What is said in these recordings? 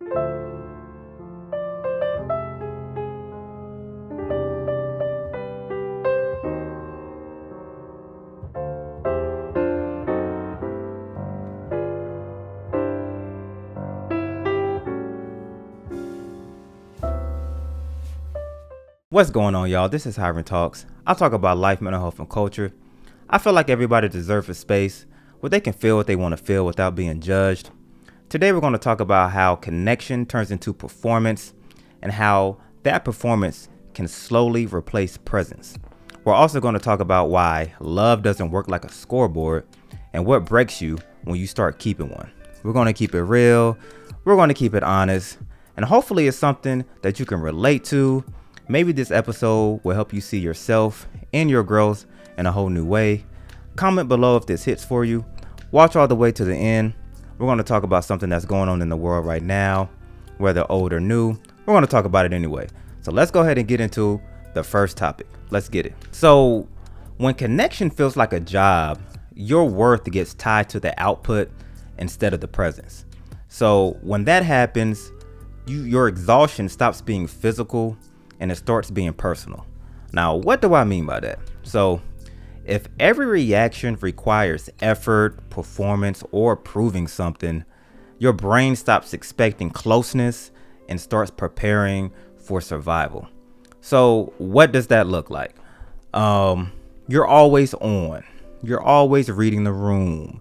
What's going on, y'all? This is Hiram Talks. I'll talk about life, mental health, and culture. I feel like everybody deserves a space where they can feel what they want to feel without being judged. Today, we're going to talk about how connection turns into performance and how that performance can slowly replace presence. We're also going to talk about why love doesn't work like a scoreboard and what breaks you when you start keeping one. We're going to keep it real. We're going to keep it honest. And hopefully it's something that you can relate to. Maybe this episode will help you see yourself and your growth in a whole new way. Comment below if this hits for you. Watch all the way to the end. We're going to talk about something that's going on in the world right now, whether old or new. We're going to talk about it anyway. So let's go ahead and get into the first topic. Let's get it. So when connection feels like a job, your worth gets tied to the output instead of the presence. So when that happens, your exhaustion stops being physical and it starts being personal. Now, what do I mean by that? So if every reaction requires effort, performance, or proving something, your brain stops expecting closeness and starts preparing for survival. So what does that look like? You're always on. You're always reading the room.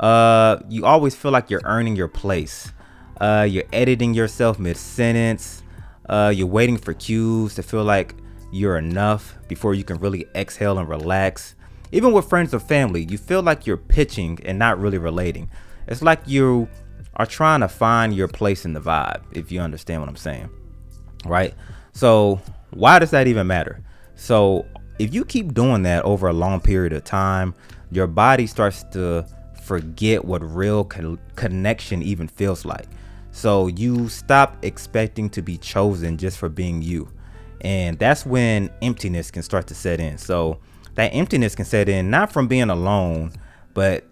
You always feel like you're earning your place. You're editing yourself mid-sentence. You're waiting for cues to feel like you're enough before you can really exhale and relax. Even with friends or family, you feel like you're pitching and not really relating. It's like you are trying to find your place in the vibe, if you understand what I'm saying, right? So why does that even matter? So if you keep doing that over a long period of time, your body starts to forget what real connection even feels like. So you stop expecting to be chosen just for being you. And that's when emptiness can start to set in. So that emptiness can set in not from being alone, but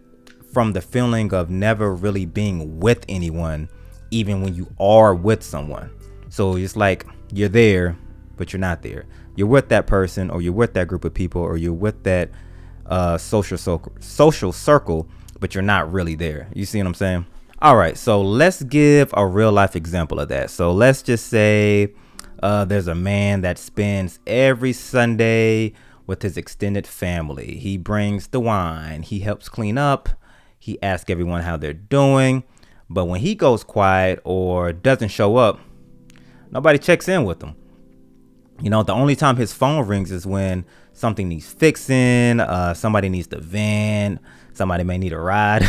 from the feeling of never really being with anyone, even when you are with someone. So it's like you're there, but you're not there. You're with that person, or you're with that group of people, or you're with that social circle, but you're not really there. You see what I'm saying? All right, so let's give a real life example of that. So let's just say there's a man that spends every Sunday with his extended family. He brings the wine, he helps clean up, he asks everyone how they're doing. But when he goes quiet or doesn't show up, nobody checks in with him. You know, the only time his phone rings is when something needs fixing, somebody needs to vent, somebody may need a ride.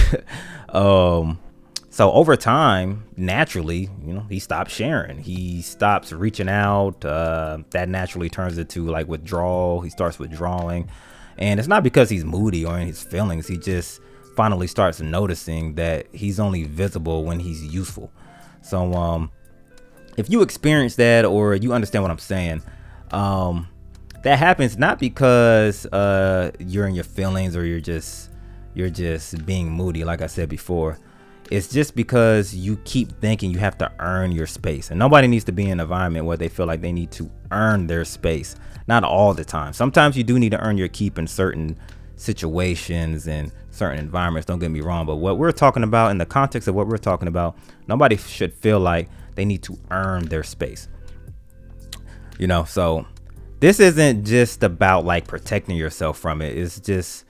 So over time, naturally, you know, he stops sharing. He stops reaching out. That naturally turns into like withdrawal. He starts withdrawing. And it's not because he's moody or in his feelings. He just finally starts noticing that he's only visible when he's useful. So if you experience that, or you understand what I'm saying, that happens not because you're in your feelings or you're just being moody, like I said before. It's just because you keep thinking you have to earn your space. And nobody needs to be in an environment where they feel like they need to earn their space. Not all the time. Sometimes you do need to earn your keep in certain situations and certain environments. Don't get me wrong. But what we're talking about, in the context of what we're talking about, nobody should feel like they need to earn their space. You know, so this isn't just about like protecting yourself from it. It's just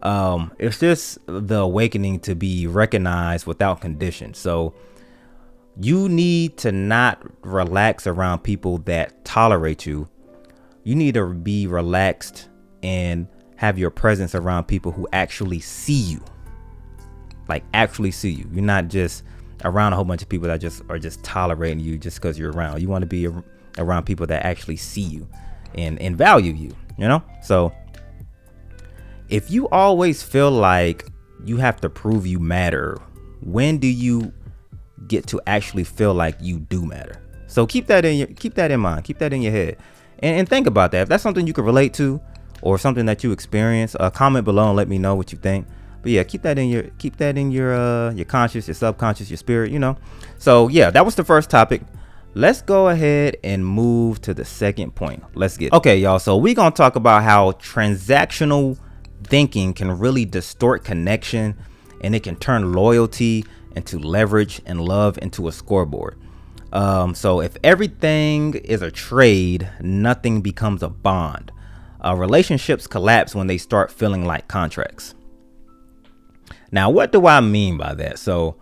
the awakening to be recognized without condition. So you need to not relax around people that tolerate you. You need to be relaxed and have your presence around people who actually see you. Like actually see you. You're not just around a whole bunch of people that just are just tolerating you just because you're around. You want to be around people that actually see you and value you, you know? So if you always feel like you have to prove you matter, when do you get to actually feel like you do matter? So keep that in mind. Keep that in your head, and think about that. If that's something you can relate to, or something that you experience, comment below and let me know what you think. But yeah, keep that in your conscious, your subconscious, your spirit, So yeah, that was the first topic. Let's go ahead and move to the second point. Let's get it. Okay, y'all. So we're going to talk about how transactional thinking can really distort connection, and it can turn loyalty into leverage and love into a scoreboard. So if everything is a trade, nothing becomes a bond. Relationships collapse when they start feeling like contracts. Now, what do I mean by that? So,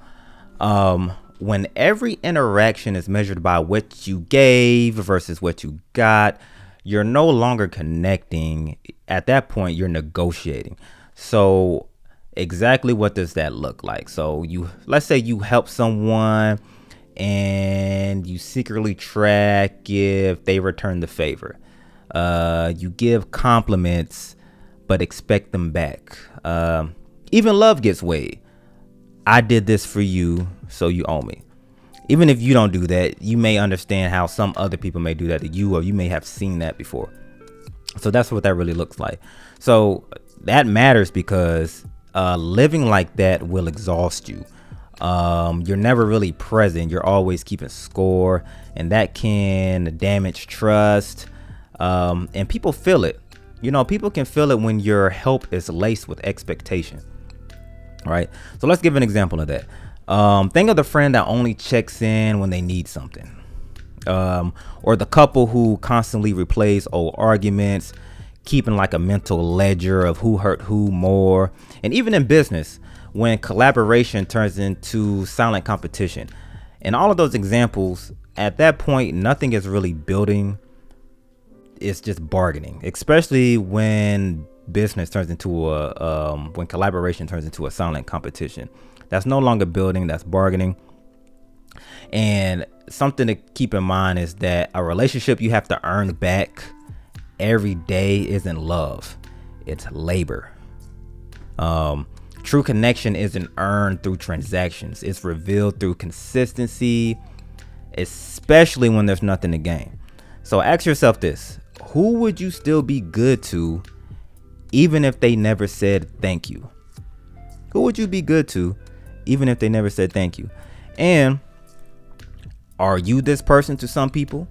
when every interaction is measured by what you gave versus what you got, you're no longer connecting. At that point, you're negotiating. So exactly what does that look like? So let's say you help someone and you secretly track if they return the favor. You give compliments, but expect them back. Even love gets weighed. I did this for you, so you owe me. Even if you don't do that, you may understand how some other people may do that to you, or you may have seen that before. So that's what that really looks like. So that matters because living like that will exhaust you. You're never really present. You're always keeping score, and that can damage trust. And people feel it. People can feel it when your help is laced with expectation. Right. So let's give an example of that. Think of the friend that only checks in when they need something. Or the couple who constantly replays old arguments, keeping like a mental ledger of who hurt who more. And even in business, when collaboration turns into silent competition. And all of those examples, at that point, nothing is really building. It's just bargaining, especially when business turns into when collaboration turns into a silent competition. That's no longer building, that's bargaining. And something to keep in mind is that a relationship you have to earn back every day isn't love, it's labor. True connection isn't earned through transactions, it's revealed through consistency, especially when there's nothing to gain. So ask yourself this: who would you still be good to even if they never said thank you? Who would you be good to even if they never said thank you? And are you this person to some people,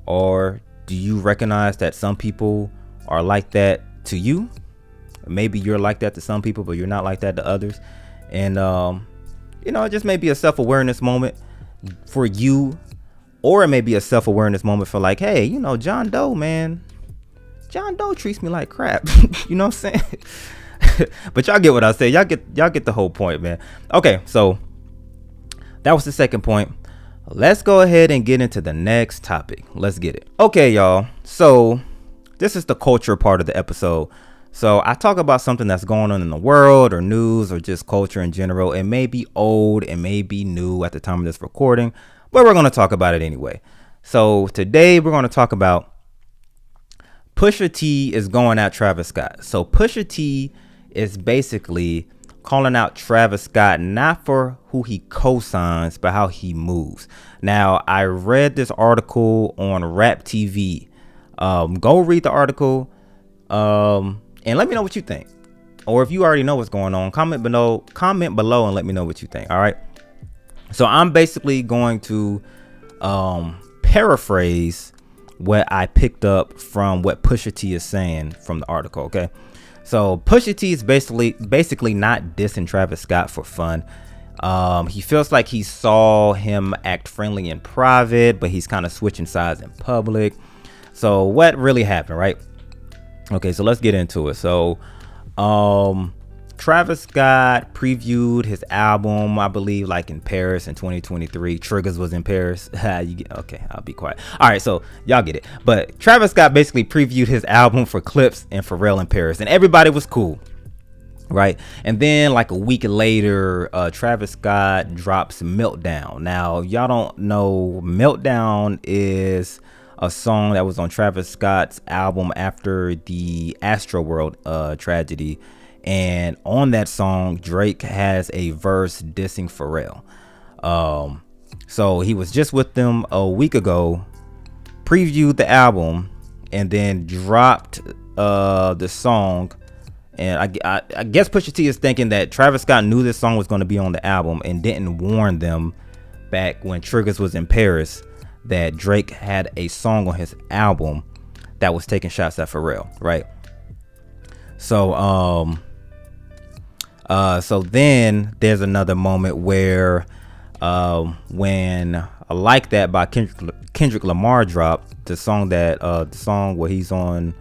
or do you recognize that some people are like that to you? Maybe you're like that to some people, but you're not like that to others. And it just may be a self-awareness moment for you, or it may be a self-awareness moment for like, hey, John Doe, man, John Doe treats me like crap. You know what I'm saying? But y'all get what I say. Y'all get the whole point, man. Okay, so that was the second point. Let's go ahead and get into the next topic. Let's get it. Okay, y'all. So this is the culture part of the episode. So I talk about something that's going on in the world or news or just culture in general. It may be old, it may be new at the time of this recording, but we're going to talk about it anyway. So today we're going to talk about Pusha T is going at Travis Scott. So Pusha T is basically calling out Travis Scott, not for who he co-signs, but how he moves. Now, I read this article on Rap TV. Go read the article and let me know what you think. Or if you already know what's going on, comment below and let me know what you think. All right. So I'm basically going to paraphrase what I picked up from what Pusha T is saying from the article. Okay. So Pusha T is basically not dissing Travis Scott for fun. He feels like he saw him act friendly in private, but he's kind of switching sides in public. So what really happened, right? Okay, so let's get into it. So Travis Scott previewed his album, I believe, like in Paris in 2023. Triggers was in Paris. Okay, I'll be quiet. All right, so y'all get it. But Travis Scott basically previewed his album for Clips and Pharrell in Paris, and everybody was cool, right? And then like a week later, Travis Scott drops Meltdown. Now, y'all don't know, Meltdown is a song that was on Travis Scott's album after the Astroworld tragedy. And on that song, Drake has a verse dissing Pharrell. So he was just with them a week ago, previewed the album, and then dropped the song And I guess Pusha T is thinking that Travis Scott knew this song was going to be on the album and didn't warn them back when Triggers was in Paris that Drake had a song on his album that was taking shots at Pharrell, right? So so then there's another moment where when Like That by Kendrick Lamar dropped, the song where he's on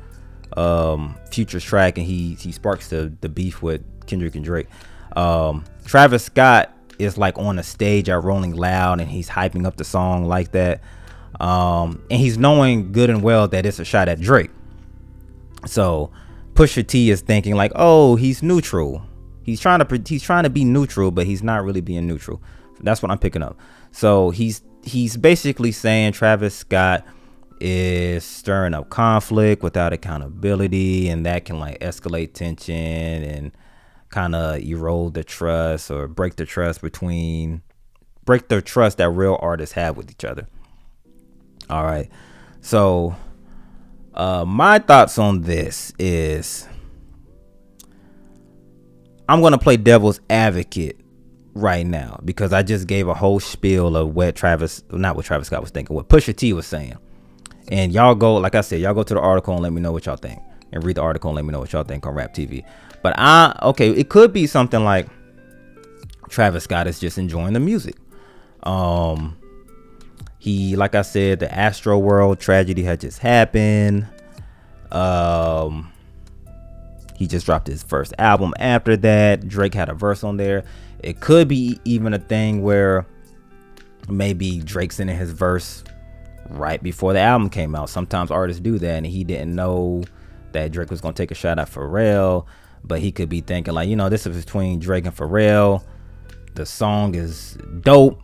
Future's track and he sparks the beef with Kendrick and Drake. Travis Scott is like on a stage at Rolling Loud and he's hyping up the song Like That, and he's knowing good and well that it's a shot at Drake. So Pusha T is thinking like, oh, he's neutral. He's trying to be neutral, but he's not really being neutral. That's what I'm picking up. So he's basically saying Travis Scott is stirring up conflict without accountability, and that can like escalate tension and kind of erode the trust or break the trust that real artists have with each other. All right. So my thoughts on this is I'm going to play devil's advocate right now because I just gave a whole spiel of what not what Travis Scott was thinking, what Pusha T was saying. And y'all go, like I said, y'all go to the article and let me know what y'all think, and read the article and let me know what y'all think on Rap TV. But it could be something like Travis Scott is just enjoying the music. He, like I said, the Astro World tragedy had just happened. He just dropped his first album after that. Drake had a verse on there. It could be even a thing where maybe Drake's in his verse right before the album came out. Sometimes artists do that, and he didn't know that Drake was going to take a shot at Pharrell, but he could be thinking like, this is between Drake and Pharrell. The song is dope.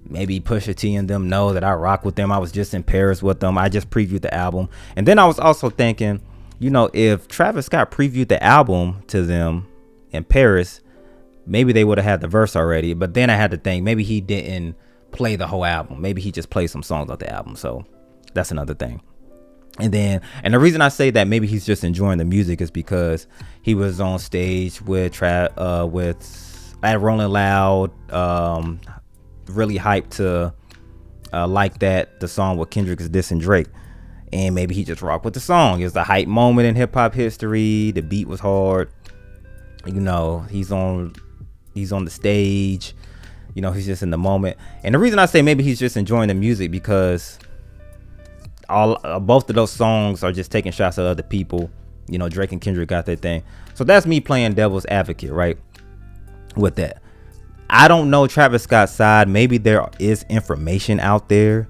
Maybe Pusha T and them know that I rock with them. I was just in Paris with them. I just previewed the album. And then I was also thinking, if Travis Scott previewed the album to them in Paris, maybe they would have had the verse already. But then I had to think maybe he didn't play the whole album. Maybe he just played some songs off the album. So that's another thing. And the reason I say that maybe he's just enjoying the music is because he was on stage with at Rolling Loud, really hyped to Like That, the song with Kendrick is dissing Drake, and maybe he just rocked with the song. It's a hype moment in hip hop history. The beat was hard. He's on the stage. He's just in the moment. And the reason I say maybe he's just enjoying the music because both of those songs are just taking shots at other people. Drake and Kendrick got their thing. So that's me playing devil's advocate, right? With that, I don't know Travis Scott's side. Maybe there is information out there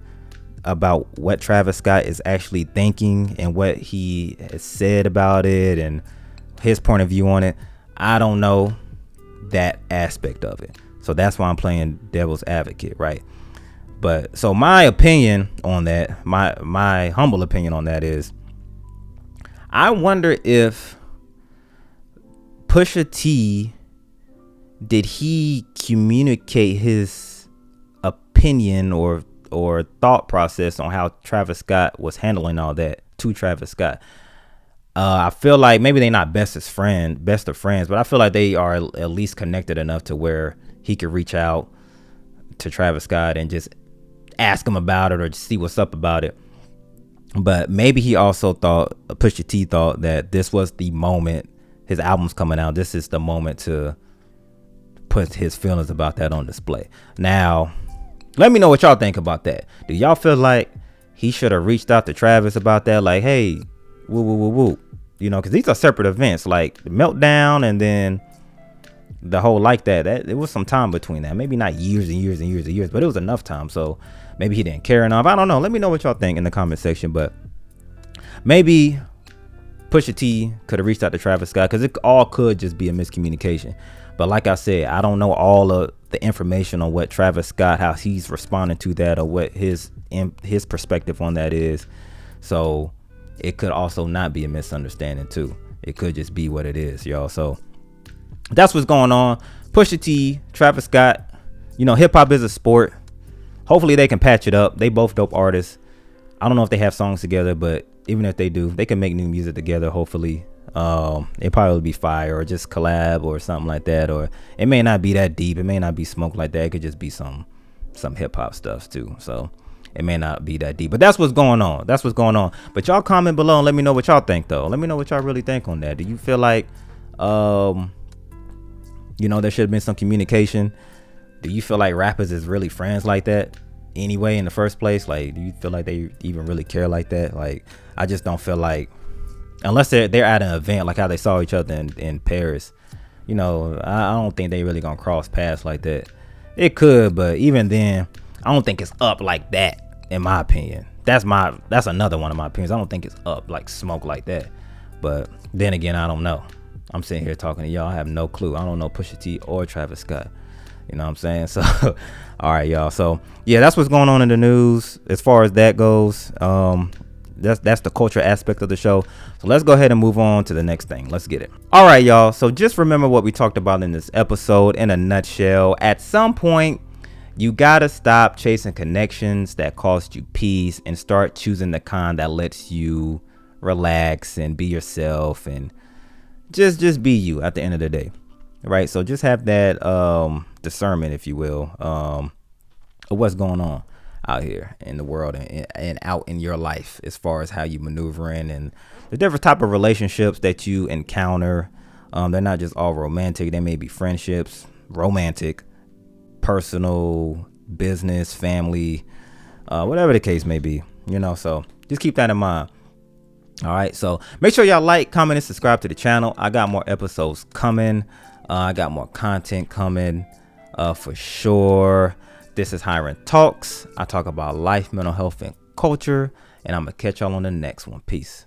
about what Travis Scott is actually thinking and what he has said about it and his point of view on it. I don't know that aspect of it. So that's why I'm playing devil's advocate, right? But so my opinion on that, my humble opinion on that is, I wonder if Pusha T, did he communicate his opinion or thought process on how Travis Scott was handling all that to Travis Scott? I feel like maybe they're not best of friends, but I feel like they are at least connected enough to where he could reach out to Travis Scott and just ask him about it or just see what's up about it. But maybe he also Pusha T thought that this was the moment. His album's coming out. This is the moment to put his feelings about that on display. Now, let me know what y'all think about that. Do y'all feel like he should have reached out to Travis about that? Like, hey, woo. Because these are separate events, like the Meltdown and then the whole Like That. It was some time between that. Maybe not years and years and years and years, but it was enough time. So maybe he didn't care enough. I don't know. Let me know what y'all think in the comment section. But maybe Pusha T could have reached out to Travis Scott because it all could just be a miscommunication. But like I said, I don't know all of the information on what Travis Scott, how he's responding to that, or what his perspective on that is. So it could also not be a misunderstanding too. It could just be what it is, y'all. So that's what's going on. Pusha T, Travis Scott. Hip hop is a sport. Hopefully they can patch it up. They both dope artists. I don't know if they have songs together, but even if they do, they can make new music together. Hopefully, it probably will be fire or just collab or something like that. Or it may not be that deep. It may not be smoke like that. It could just be some hip hop stuff too. So it may not be that deep. But that's what's going on. That's what's going on. But y'all comment below and let me know what y'all think though. Let me know what y'all really think on that. Do you feel like there should have been some communication? Do you feel like rappers is really friends like that anyway in the first place? Like, do you feel like they even really care like that? Like, I just don't feel like, unless they're at an event like how they saw each other in Paris, I don't think they really gonna cross paths like that. It could, but even then, I don't think it's up like that, in my opinion. That's another one of my opinions. I don't think it's up like smoke like that. But then again, I don't know. I'm sitting here talking to y'all. I have no clue. I don't know Pusha T or Travis Scott. You know what I'm saying? So, all right, y'all. So, yeah, that's what's going on in the news as far as that goes. That's the culture aspect of the show. So let's go ahead and move on to the next thing. Let's get it. All right, y'all. So just remember what we talked about in this episode in a nutshell. At some point, you got to stop chasing connections that cost you peace and start choosing the kind that lets you relax and be yourself and just be you at the end of the day. Right. So just have that discernment, if you will, of what's going on out here in the world and out in your life as far as how you maneuver in and the different type of relationships that you encounter. They're not just all romantic. They may be friendships, romantic, personal, business, family, whatever the case may be, so just keep that in mind. All right. So make sure y'all like, comment, and subscribe to the channel. I got more episodes coming. I got more content coming for sure. This is Hiron Talks. I talk about life, mental health, and culture. And I'm going to catch y'all on the next one. Peace.